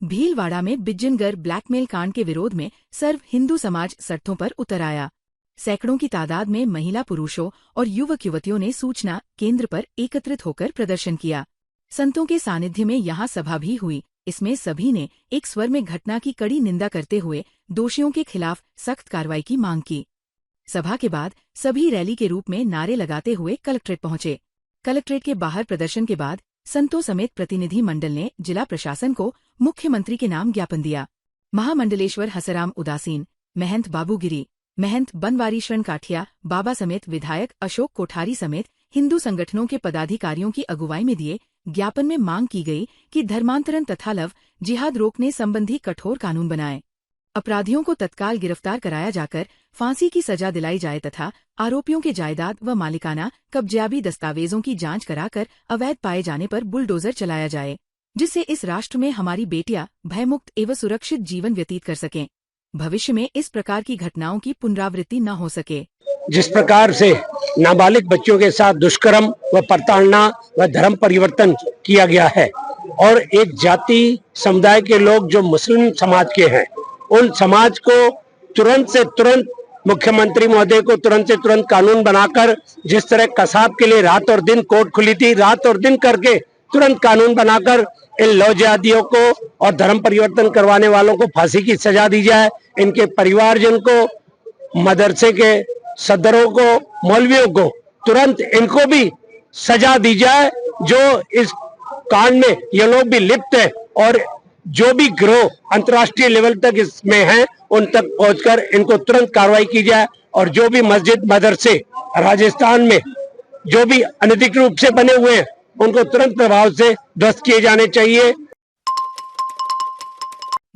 भीलवाड़ा में बिज्जनगर ब्लैकमेल कांड के विरोध में सर्व हिंदू समाज सड़कों पर उतर आया। सैकड़ों की तादाद में महिला पुरुषों और युवक युवतियों ने सूचना केंद्र पर एकत्रित होकर प्रदर्शन किया। संतों के सानिध्य में यहां सभा भी हुई। इसमें सभी ने एक स्वर में घटना की कड़ी निंदा करते हुए दोषियों के खिलाफ सख्त कार्रवाई की मांग की। सभा के बाद सभी रैली के रूप में नारे लगाते हुए कलेक्ट्रेट पहुंचे। कलेक्ट्रेट के बाहर प्रदर्शन के बाद संतों समेत प्रतिनिधि मंडल ने जिला प्रशासन को मुख्यमंत्री के नाम ज्ञापन दिया। महामंडलेश्वर हसराम उदासीन, महंत बाबूगिरी, महंत बनवारी शरण काठिया बाबा समेत विधायक अशोक कोठारी समेत हिंदू संगठनों के पदाधिकारियों की अगुवाई में दिए ज्ञापन में मांग की गई कि धर्मांतरण तथा लव जिहाद रोकने संबंधी कठोर कानून बनाएं, अपराधियों को तत्काल गिरफ्तार कराया जाकर फांसी की सजा दिलाई जाए तथा आरोपियों के जायदाद व मालिकाना कब्जायाबी दस्तावेजों की जांच कराकर अवैध पाए जाने पर बुलडोजर चलाया जाए, जिससे इस राष्ट्र में हमारी बेटियां भयमुक्त एवं सुरक्षित जीवन व्यतीत कर सकें। भविष्य में इस प्रकार की घटनाओं की पुनरावृत्ति न हो सके। जिस प्रकार से नाबालिग बच्चों के साथ दुष्कर्म व प्रताड़ना व धर्म परिवर्तन किया गया है और एक जाति समुदाय के लोग जो मुस्लिम समाज के हैं, उन समाज को तुरंत से तुरंत मुख्यमंत्री महोदय को तुरंत से तुरंत कानून बनाकर, जिस तरह कसाब के लिए रात और दिन कोर्ट खुली थी, रात और दिन करके तुरंत कानून बनाकर इन लौजिहादियों को और धर्म परिवर्तन करवाने वालों को फांसी की सजा दी जाए। इनके परिवारजन को, मदरसे के सदरों को, मौलवियों को तुरंत इनको भी सजा दी जाए जो इस कांड में ये लोग भी लिप्त है, और जो भी गिरोह अंतर्राष्ट्रीय लेवल तक इसमें हैं उन तक पहुंचकर इनको तुरंत कार्रवाई की जाए, और जो भी मस्जिद मदरसे राजस्थान में जो भी अनधिकृत रूप से बने हुए हैं उनको तुरंत प्रभाव से ध्वस्त किए जाने चाहिए।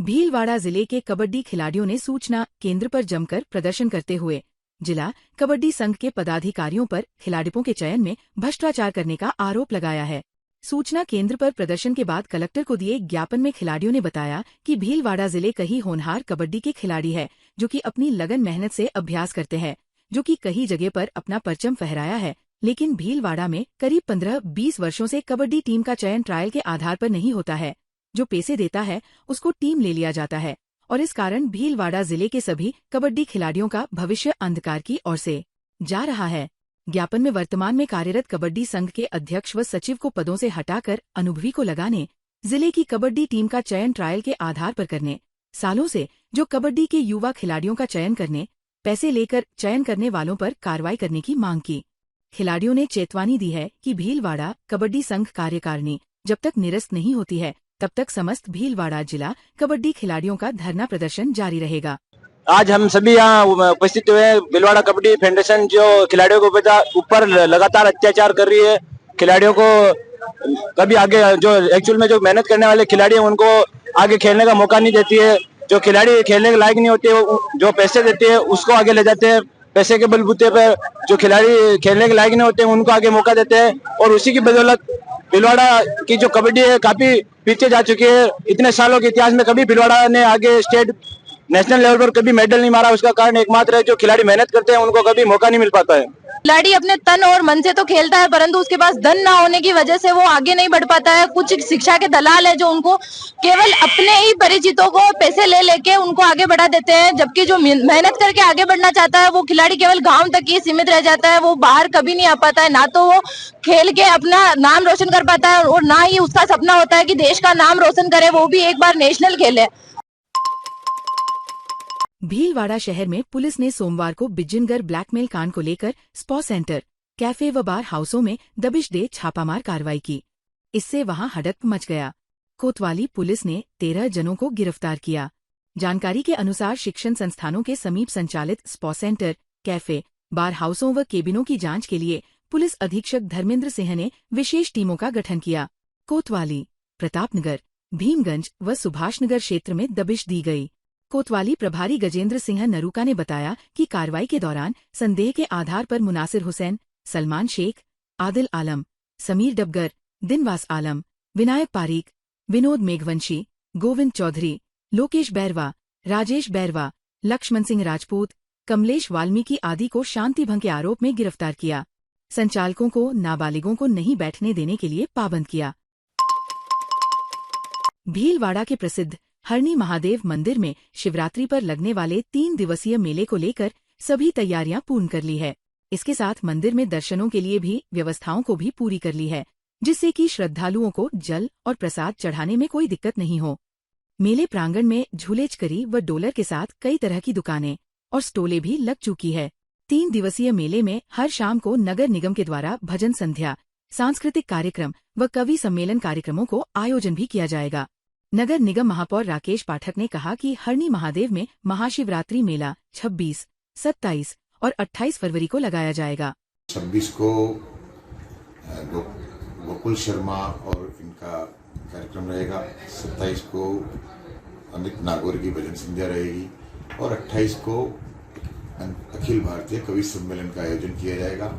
भीलवाड़ा जिले के कबड्डी खिलाड़ियों ने सूचना केंद्र पर जमकर प्रदर्शन करते हुए जिला कबड्डी संघ के पदाधिकारियों पर खिलाड़ियों के चयन में भ्रष्टाचार करने का आरोप लगाया है। सूचना केंद्र पर प्रदर्शन के बाद कलेक्टर को दिए ज्ञापन में खिलाड़ियों ने बताया कि भीलवाड़ा जिले कई होनहार कबड्डी के खिलाड़ी है जो कि अपनी लगन मेहनत से अभ्यास करते हैं, जो कि कई जगह पर अपना परचम फहराया है, लेकिन भीलवाड़ा में करीब 15-20 वर्षों से कबड्डी टीम का चयन ट्रायल के आधार पर नहीं होता है। जो पैसे देता है उसको टीम ले लिया जाता है और इस कारण भीलवाड़ा जिले के सभी कबड्डी खिलाड़ियों का भविष्य अंधकार की ओर से जा रहा है। ज्ञापन में वर्तमान में कार्यरत कबड्डी संघ के अध्यक्ष व सचिव को पदों से हटाकर अनुभवी को लगाने, जिले की कबड्डी टीम का चयन ट्रायल के आधार पर करने, सालों से जो कबड्डी के युवा खिलाड़ियों का चयन करने, पैसे लेकर चयन करने वालों पर कार्रवाई करने की मांग की। खिलाड़ियों ने चेतावनी दी है कि भीलवाड़ा कबड्डी संघ कार्यकारिणी जब तक निरस्त नहीं होती है तब तक समस्त भीलवाड़ा जिला कबड्डी खिलाड़ियों का धरना प्रदर्शन जारी रहेगा। आज हम सभी यहाँ उपस्थित हुए। भीलवाड़ा कबड्डी फेडरेशन जो खिलाड़ियों के ऊपर लगातार अत्याचार कर रही है, खिलाड़ियों को कभी आगे जो एक्चुअल में जो मेहनत करने वाले खिलाड़ी हैं उनको आगे खेलने का मौका नहीं देती है। जो खिलाड़ी खेलने के लायक नहीं होते जो पैसे देते हैं उसको आगे ले जाते हैं, पैसे के बलबूते पर जो खिलाड़ी खेलने के लायक नहीं होते उनको आगे मौका देते हैं, और उसी की बदौलत भीलवाड़ा की जो कबड्डी है काफी पीछे जा चुकी है। इतने सालों के इतिहास में कभी भीलवाड़ा ने आगे स्टेट नेशनल लेवल पर कभी मेडल नहीं मारा। उसका कारण एकमात्र है जो खिलाड़ी मेहनत करते हैं उनको कभी मौका नहीं मिल पाता है। खिलाड़ी अपने तन और मन से तो खेलता है, परंतु उसके पास धन ना होने की वजह से वो आगे नहीं बढ़ पाता है। कुछ शिक्षा के दलाल है जो उनको केवल अपने ही परिचितों को पैसे ले लेके उनको आगे बढ़ा देते हैं, जबकि जो मेहनत करके आगे बढ़ना चाहता है वो खिलाड़ी केवल गांव तक ही सीमित रह जाता है। वो बाहर कभी नहीं आ पाता है, ना तो वो खेल के अपना नाम रोशन कर पाता है और ना ही उसका सपना होता है कि देश का नाम रोशन करे, वो भी एक बार नेशनल खेले। भीलवाड़ा शहर में पुलिस ने सोमवार को बिज्जनगर ब्लैकमेल कांड को लेकर स्पा सेंटर, कैफे व बार हाउसों में दबिश दे छापामार कार्रवाई की। इससे वहां हड़कंप मच गया। कोतवाली पुलिस ने 13 जनों को गिरफ्तार किया। जानकारी के अनुसार शिक्षण संस्थानों के समीप संचालित स्पा सेंटर, कैफे, बार हाउसों व केबिनों की जांच के लिए पुलिस अधीक्षक धर्मेंद्र सिंह ने विशेष टीमों का गठन किया। कोतवाली, प्रतापनगर, भीमगंज व सुभाषनगर क्षेत्र में दबिश दी गई। कोतवाली प्रभारी गजेंद्र सिंह नरूका ने बताया कि कार्रवाई के दौरान संदेह के आधार पर मुनासिर हुसैन, सलमान शेख, आदिल आलम, समीर डबगर, दिनवास आलम, विनायक पारीक, विनोद मेघवंशी, गोविंद चौधरी, लोकेश बैरवा, राजेश बैरवा, लक्ष्मण सिंह राजपूत, कमलेश वाल्मीकि आदि को शांति भंग के आरोप में गिरफ्तार किया। संचालकों को नाबालिगों को नहीं बैठने देने के लिए पाबंद किया। भीलवाड़ा के प्रसिद्ध हरणी महादेव मंदिर में शिवरात्रि पर लगने वाले 3 दिवसीय मेले को लेकर सभी तैयारियां पूर्ण कर ली है। इसके साथ मंदिर में दर्शनों के लिए भी व्यवस्थाओं को भी पूरी कर ली है, जिससे कि श्रद्धालुओं को जल और प्रसाद चढ़ाने में कोई दिक्कत नहीं हो। मेले प्रांगण में झूलेचकरी व डोलर के साथ कई तरह की दुकानें और स्टोलें भी लग चुकी है। 3 दिवसीय मेले में हर शाम को नगर निगम के द्वारा भजन संध्या, सांस्कृतिक कार्यक्रम व कवि सम्मेलन कार्यक्रमों को आयोजन भी किया जाएगा। नगर निगम महापौर राकेश पाठक ने कहा कि हरणी महादेव में महाशिवरात्रि मेला 26, 27 और 28 फरवरी को लगाया जाएगा। 26 को गोकुल शर्मा और इनका कार्यक्रम रहेगा, 27 को अमित नागौर की भजन संध्या रहेगी और 28 को अखिल भारतीय कवि सम्मेलन का आयोजन किया जाएगा।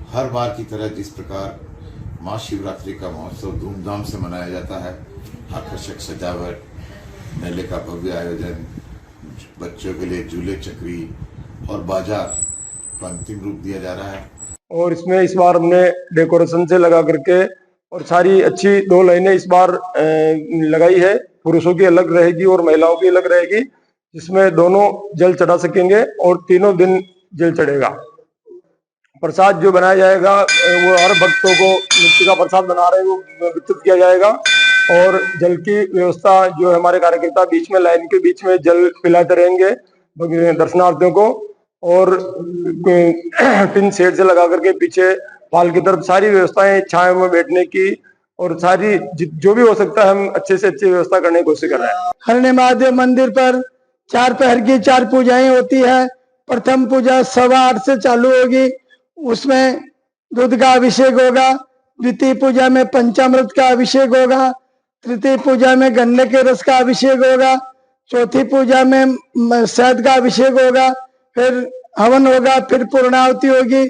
हर बार की तरह जिस प्रकार महाशिवरात्रि का महोत्सव धूमधाम से मनाया जाता है, आकर्षक सजावट, मेले का भव्य आयोजन, बच्चों के लिए झूले चक्री और बाजार को अंतिम रूप दिया जा रहा है। और इसमें इस बार हमने डेकोरेशन से लगा करके और सारी अच्छी 2 लाइनें इस बार लगाई है। पुरुषों की अलग रहेगी और महिलाओं की अलग रहेगी, जिसमें दोनों जल चढ़ा सकेंगे और तीनों दिन जल चढ़ेगा। प्रसाद जो बनाया जाएगा वो हर भक्तों को मिट्टी का प्रसाद बना रहे हैं वो वितरित किया जाएगा और जल की व्यवस्था जो हमारे कार्यकर्ता बीच में लाइन के बीच में जल पिलाते रहेंगे दर्शनार्थियों को और पिन सेट से लगा करके पीछे पाल की तरफ सारी व्यवस्थाएं छाए में बैठने की और सारी जो भी हो सकता है हम अच्छे से अच्छी व्यवस्था करने की कोशिश कर रहे हैं। हरणी महादेव मंदिर पर 4 पहर की 4 पूजाएं होती है। प्रथम पूजा 8:15 से चालू होगी, उसमें दूध का अभिषेक होगा। द्वितीय पूजा में पंचामृत का अभिषेक होगा। तृतीय पूजा में गन्ने के रस का अभिषेक होगा। चौथी पूजा में शहद का अभिषेक होगा। फिर हवन होगा, फिर पूर्णाहुति होगी।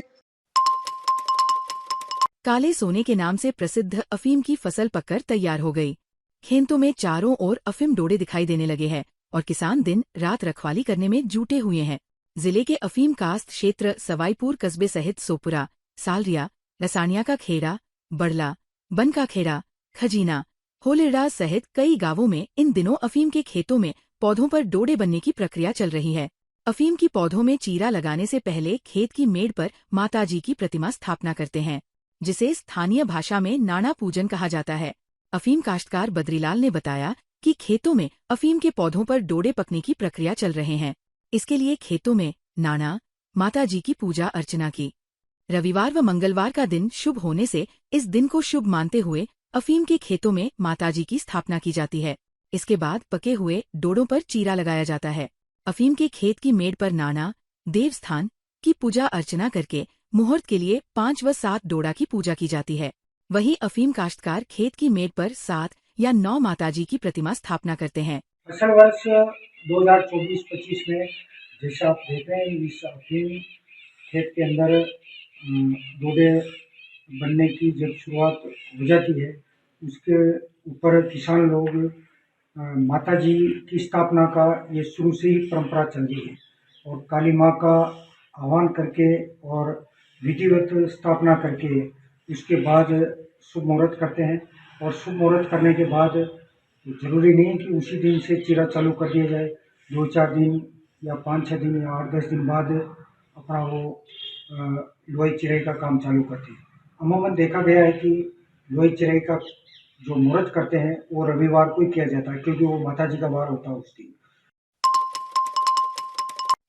काले सोने के नाम से प्रसिद्ध अफीम की फसल पककर तैयार हो गई। खेतों में चारों ओर अफीम डोडे दिखाई देने लगे हैं और किसान दिन रात रखवाली करने में जुटे हुए हैं। जिले के अफीम काश्त क्षेत्र सवाईपुर कस्बे सहित सोपुरा, सालरिया, लसानिया का खेड़ा, बड़ला, बन का खेड़ा, खजीना, होलिड़ा सहित कई गांवों में इन दिनों अफीम के खेतों में पौधों पर डोडे बनने की प्रक्रिया चल रही है। अफीम की पौधों में चीरा लगाने से पहले खेत की मेड़ पर माताजी की प्रतिमा स्थापना करते हैं, जिसे स्थानीय भाषा में नाना पूजन कहा जाता है। अफीम काश्तकार बद्रीलाल ने बताया कि खेतों में अफीम के पौधों पर डोडे पकने की प्रक्रिया चल रहे हैं। इसके लिए खेतों में नाना माताजी की पूजा अर्चना की। रविवार व मंगलवार का दिन शुभ होने से इस दिन को शुभ मानते हुए अफीम के खेतों में माताजी की स्थापना की जाती है। इसके बाद पके हुए डोडों पर चीरा लगाया जाता है। अफीम के खेत की मेड़ पर नाना देवस्थान की पूजा अर्चना करके मुहूर्त के लिए 5 व 7 डोडा की पूजा की जाती है। वहीं अफीम काश्तकार खेत की मेड़ पर 7 या 9 माताजी की प्रतिमा स्थापना करते हैं। फसल वर्ष 2024-25 में जैसा आप देख रहे हैं इस अफीम खेत के अंदर डोडे बनने की जब शुरुआत हो जाती है, उसके ऊपर किसान लोग माताजी की स्थापना का ये शुरू से ही परंपरा चल रही है और काली माँ का आह्वान करके और विधिवत स्थापना करके उसके बाद शुभ मुहूर्त करते हैं। और शुभ मुहूर्त करने के बाद ज़रूरी नहीं है कि उसी दिन से चीरा चालू कर दिया जाए। 2-4 दिन या 5-6 दिन या 8-10 दिन बाद अपना वो लोई चिराई का काम चालू करते हैं। अमूमन देखा गया है कि लोई चिराई का जो मुहूर्त करते हैं वो रविवार को ही किया जाता है, क्योंकि वो माताजी का वार होता है उस दिन।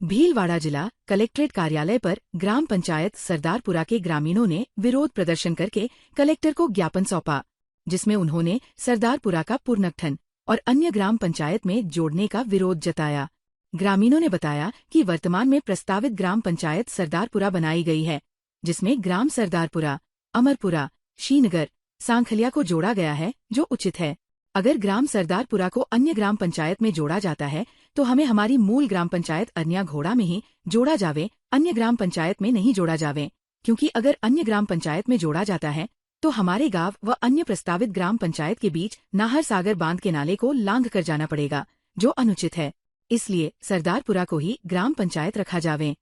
भीलवाड़ा जिला कलेक्ट्रेट कार्यालय पर ग्राम पंचायत सरदारपुरा के ग्रामीणों ने विरोध प्रदर्शन करके कलेक्टर को ज्ञापन सौंपा, जिसमें उन्होंने सरदारपुरा का पुनर्गठन और अन्य ग्राम पंचायत में जोड़ने का विरोध जताया। ग्रामीणों ने बताया कि वर्तमान में प्रस्तावित ग्राम पंचायत सरदारपुरा बनाई गई है, जिसमें ग्राम सरदारपुरा, अमरपुरा, श्रीनगर, सांखलिया को जोड़ा गया है, जो उचित है। अगर ग्राम सरदारपुरा को अन्य ग्राम पंचायत में जोड़ा जाता है तो हमें हमारी मूल ग्राम पंचायत अरनिया घोड़ा में ही जोड़ा जावे, अन्य ग्राम पंचायत में नहीं जोड़ा जावे, क्योंकि अगर अन्य ग्राम पंचायत में जोड़ा जाता है तो हमारे गांव व अन्य प्रस्तावित ग्राम पंचायत के बीच नाहर सागर बांध के नाले को लांघ कर जाना पड़ेगा, जो अनुचित है। इसलिए सरदारपुरा को ही ग्राम पंचायत रखा जावे।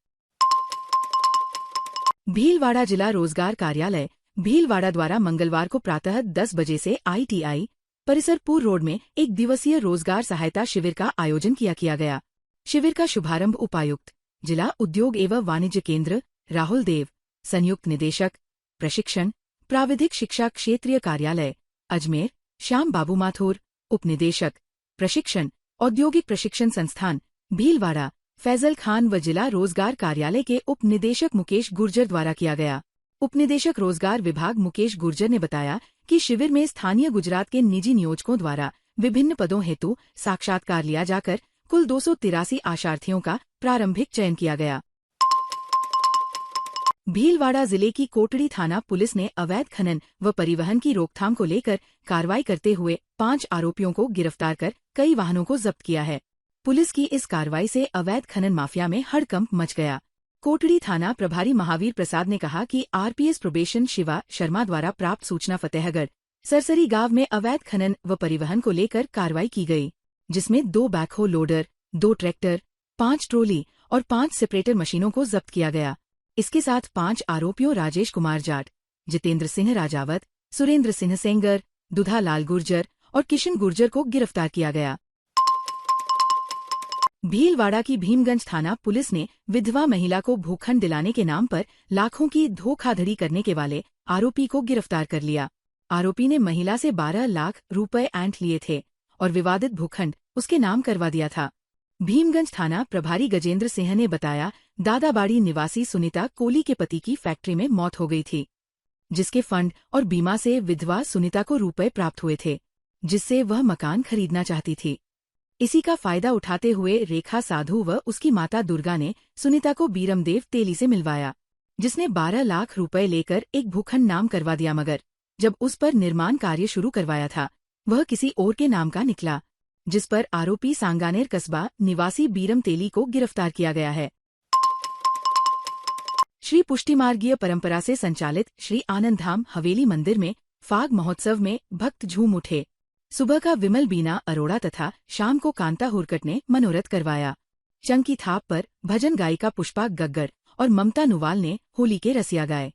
भीलवाड़ा जिला रोजगार कार्यालय भीलवाड़ा द्वारा मंगलवार को प्रातः 10 बजे से ITI, परिसरपुर रोड में एक दिवसीय रोजगार सहायता शिविर का आयोजन किया गया। शिविर का शुभारंभ उपायुक्त जिला उद्योग एवं वाणिज्य केंद्र राहुल देव, संयुक्त निदेशक प्रशिक्षण प्राविधिक शिक्षा क्षेत्रीय कार्यालय अजमेर श्याम बाबू माथुर, उप निदेशक प्रशिक्षण औद्योगिक प्रशिक्षण संस्थान भीलवाड़ा फैजल खान व जिला रोजगार कार्यालय के उप निदेशक मुकेश गुर्जर द्वारा किया गया। उप निदेशक रोजगार विभाग मुकेश गुर्जर ने बताया कि शिविर में स्थानीय गुजरात के निजी नियोजकों द्वारा विभिन्न पदों हेतु साक्षात्कार लिया जाकर कुल 283 आशार्थियों का प्रारंभिक चयन किया गया। भीलवाड़ा जिले की कोटड़ी थाना पुलिस ने अवैध खनन व परिवहन की रोकथाम को लेकर कार्रवाई करते हुए 5 आरोपियों को गिरफ्तार कर कई वाहनों को जब्त किया है। पुलिस की इस कार्रवाई से अवैध खनन माफिया में हड़कंप मच गया। कोटड़ी थाना प्रभारी महावीर प्रसाद ने कहा कि आरपीएस प्रोबेशन शिवा शर्मा द्वारा प्राप्त सूचना फतेहगढ़ सरसरी गांव में अवैध खनन व परिवहन को लेकर कार्रवाई की गई, जिसमें 2 बैकहो लोडर, 2 ट्रैक्टर, 5 ट्रोली और 5 सेपरेटर मशीनों को जब्त किया गया। इसके साथ 5 आरोपियों राजेश कुमार जाट, जितेंद्र सिंह राजावत, सुरेंद्र सिंह सेंगर, दुधा लाल गुर्जर और किशन गुर्जर को गिरफ्तार किया गया। भीलवाड़ा की भीमगंज थाना पुलिस ने विधवा महिला को भूखंड दिलाने के नाम पर लाखों की धोखाधड़ी करने के वाले आरोपी को गिरफ्तार कर लिया। आरोपी ने महिला से 12 लाख रुपए ऐंठ लिए थे और विवादित भूखंड उसके नाम करवा दिया था। भीमगंज थाना प्रभारी गजेंद्र सिंह ने बताया, दादाबाड़ी निवासी सुनीता कोली के पति की फैक्ट्री में मौत हो गई थी, जिसके फंड और बीमा से विधवा सुनीता को रुपए प्राप्त हुए थे, जिससे वह मकान खरीदना चाहती थी। इसी का फायदा उठाते हुए रेखा साधु व उसकी माता दुर्गा ने सुनीता को बीरमदेव तेली से मिलवाया, जिसने 12 लाख रुपए लेकर एक भूखंड नाम करवा दिया, मगर जब उस पर निर्माण कार्य शुरू करवाया था वह किसी और के नाम का निकला, जिस पर आरोपी सांगानेर कस्बा निवासी बीरम तेली को गिरफ्तार किया गया है। श्री पुष्टिमार्गीय परंपरा से संचालित श्री आनंद धाम हवेली मंदिर में फाग महोत्सव में भक्त झूम उठे। सुबह का विमल बीना अरोड़ा तथा शाम को कांता हुरकट ने मनोरथ करवाया। चंकी थाप पर भजन गायिका पुष्पा गग्गर और ममता नुवाल ने होली के रसिया गाए।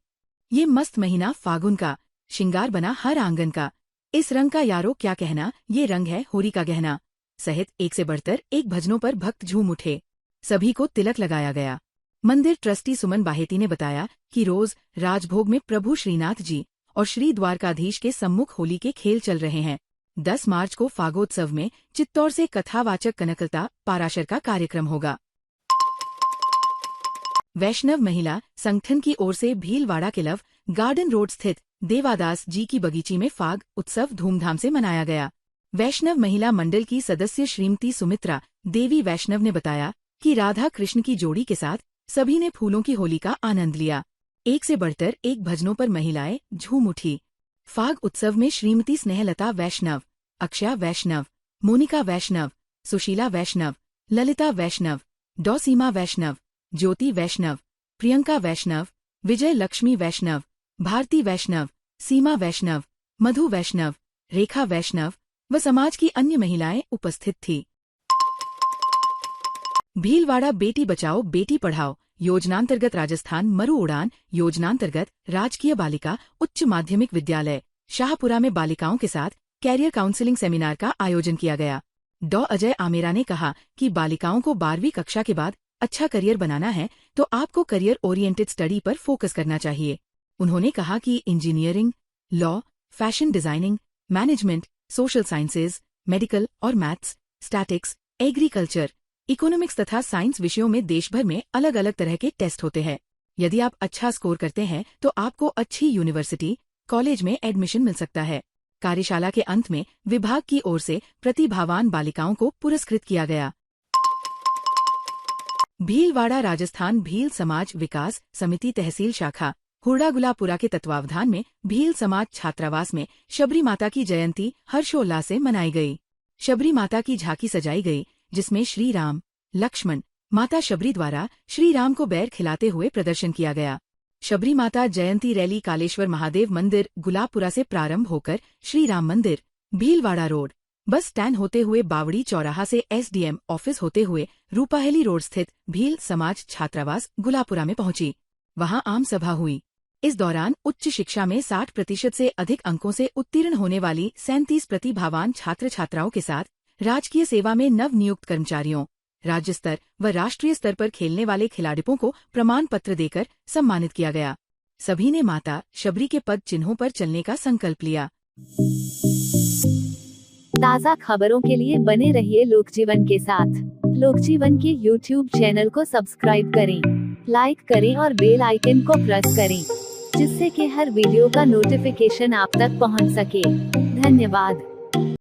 ये मस्त महीना फागुन का, श्रृंगार बना हर आंगन का, इस रंग का यारो क्या कहना, ये रंग है होरी का गहना सहित एक से बढ़कर एक भजनों पर भक्त झूम उठे। सभी को तिलक लगाया गया। मंदिर ट्रस्टी सुमन बाहेती ने बताया कि रोज राजभोग में प्रभु श्रीनाथ जी और श्री द्वारकाधीश के सम्मुख होली के खेल चल रहे हैं। 10 मार्च को फागोत्सव में चित्तौड़ से कथावाचक कनकलता पाराशर का कार्यक्रम होगा। वैष्णव महिला संगठन की ओर से भीलवाड़ा के लव गार्डन रोड स्थित देवादास जी की बगीची में फाग उत्सव धूमधाम से मनाया गया। वैष्णव महिला मंडल की सदस्य श्रीमती सुमित्रा देवी वैष्णव ने बताया कि राधा कृष्ण की जोड़ी के साथ सभी ने फूलों की होली का आनंद लिया। एक से बढ़कर एक भजनों पर महिलाएं झूम उठी। फाग उत्सव में श्रीमती स्नेहलता वैष्णव, अक्षया वैष्णव, मोनिका वैष्णव, सुशीला वैष्णव, ललिता वैष्णव, डॉ सीमा वैष्णव, ज्योति वैष्णव, प्रियंका वैष्णव, विजय लक्ष्मी वैष्णव, भारती वैष्णव, सीमा वैष्णव, मधु वैष्णव, रेखा वैष्णव व समाज की अन्य महिलाएं उपस्थित थी। भीलवाड़ा बेटी बचाओ बेटी पढ़ाओ योजनांतर्गत राजस्थान मरु उड़ान योजनांतर्गत राजकीय बालिका उच्च माध्यमिक विद्यालय शाहपुरा में बालिकाओं के साथ कैरियर काउंसलिंग सेमिनार का आयोजन किया गया। डॉ अजय आमेरा ने कहा कि बालिकाओं को 12वीं कक्षा के बाद अच्छा करियर बनाना है तो आपको करियर ओरिएंटेड स्टडी पर फोकस करना चाहिए। उन्होंने कहा कि engineering, law, fashion designing, management, social sciences, medical और मैथ्स, स्टैटिक्स, एग्रीकल्चर, इकोनॉमिक्स तथा साइंस विषयों में देश भर में अलग अलग तरह के टेस्ट होते हैं। यदि आप अच्छा स्कोर करते हैं तो आपको अच्छी यूनिवर्सिटी, कॉलेज में एडमिशन मिल सकता है। कार्यशाला के अंत में विभाग की ओर से प्रतिभावान बालिकाओं को पुरस्कृत किया गया। भीलवाड़ा राजस्थान भील समाज विकास समिति तहसील शाखा हुरडागुलापुरा के तत्वावधान में भील समाज छात्रावास में शबरी माता की जयंती हर्षोल्लास से मनाई गई। शबरी माता की झांकी सजाई गई, जिसमें श्री राम, लक्ष्मण, माता शबरी द्वारा श्री राम को बैर खिलाते हुए प्रदर्शन किया गया। शबरी माता जयंती रैली कालेश्वर महादेव मंदिर गुलाबपुरा से प्रारंभ होकर श्री राम मंदिर, भीलवाड़ा रोड, बस स्टैंड होते हुए बावड़ी चौराहा से एसडीएम ऑफिस होते हुए रूपाहेली रोड स्थित भील समाज छात्रावास गुलाबपुरा में पहुंची। वहां आम सभा हुई। इस दौरान उच्च शिक्षा में 60% से अधिक अंकों से उत्तीर्ण होने वाली 37 प्रतिभावान छात्र छात्राओं के साथ राजकीय सेवा में नव नियुक्त कर्मचारियों, राज्य स्तर व राष्ट्रीय स्तर पर खेलने वाले खिलाड़ियों को प्रमाण पत्र देकर सम्मानित किया गया। सभी ने माता शबरी के पद चिन्हों पर चलने का संकल्प लिया। ताज़ा खबरों के लिए बने रहिए लोकजीवन के साथ। लोकजीवन के YouTube चैनल को सब्सक्राइब करें, लाइक करें और बेल आइकन को प्रेस करें, जिससे कि हर वीडियो का नोटिफिकेशन आप तक पहुंच सके। धन्यवाद।